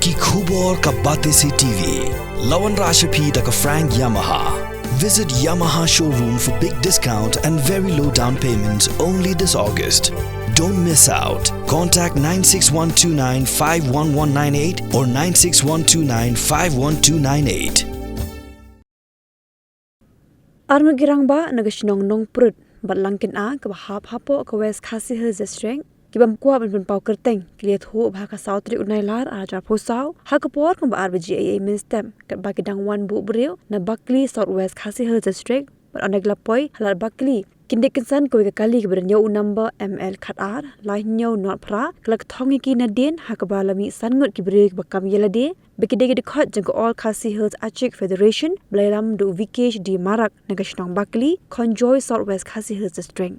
Ki Khubor Ka Bate Se TV. Lawan Rashapi Taka Frank Yamaha. Visit Yamaha showroom for big discount and very low down payments only this August. Don't miss out. Contact 96129 51198 or 96129 51298. Arno girang ba nagashinong nong prut batlangkin a ka hap hapo ka west khasi hills district kibam kwa ban pau kerteng kliat ho bha ka sautri unailar aja phosau ha ka por ka ba rbg a ministem ka ba kidang wan bu breu na bakli southwest khasi hills district but onagla poi halar bakli kindekinsan ko ka kali ka bernyo number ml khat ar lai nyo not phra klak thongi ki na den ha ka ba lami sangut ki brek ba kam yelade bekidege de khot jang all khasi hills achik federation blairam do vikesh di marak nagashnong bakli conjoy southwest khasi hills district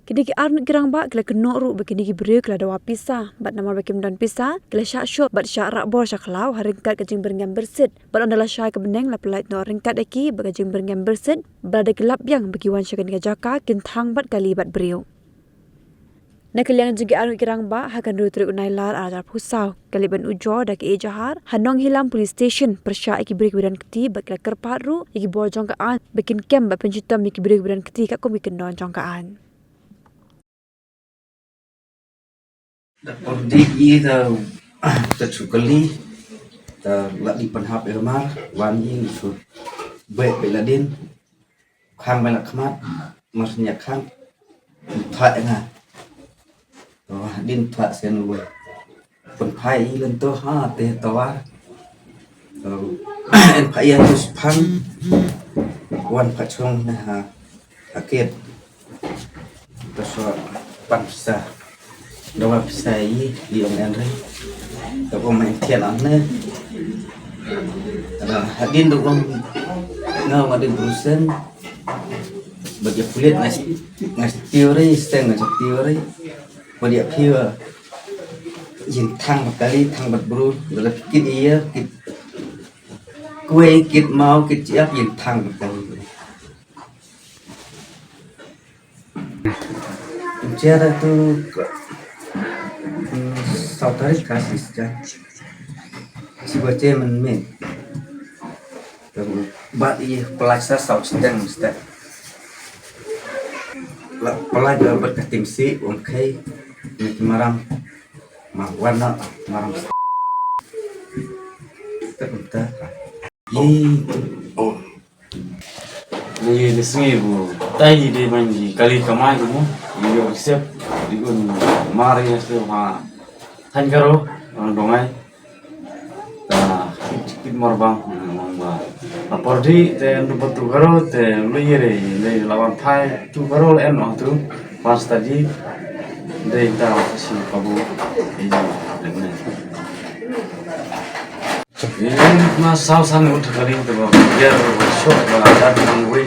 kidiki arn girang ba klak no ru bekidege brek la dawa pisa bat namar bekim don pisa kla sha shop bat sha ra bor sha khlau haringkat ka jing berngam bersit bat ondala sha ka beneng la pelait no ringkat aki ba jing berngam bersit bada kelap yang bekiwan sha ka jaka kin thang bat kali bat breu nakaliang juga arno girang ba hakan rutri unailar ajar phusau kaliban ujo dak e jahar hanong hilam police station persha iki break bidan keti bakla kerpat ru iki bojong ka an bekin kem ba penjutam iki break bidan keti ka komi kendon jong ka an Di the chukali the lagi penhap irmar wan yin su be beladin khang bela khmat masnya khang thai nga din thai sen lu pun phai lên to ha te to wa en phai ya tu phang wan phachong na ha aket to so pan sa dawa pisai di om enre to ko main thian an ne ada hadin do om ngau adin brusen bagi kulit ngas teori steng ngas teori bagi pure yin thang kali thang bat bru la kit iya kit kue kit mau kit chiap yin thang kali cara tu sautari kasih saja si baca men bat i pelaksa saut sedang mesti pelajar berkatim si okay nak marang warna marang terbentar Ni lesengi bu tai di manji kali kamai bu yo sep di gun mari se ha tan karo dongai ta kit morbang ba apordi te ndu patu karo te leyere le lawan phai tu karo en no tu pas tadi de ta si kabu e lengne ini mas sausan ut kali tu ba biar shot ba ada mangwe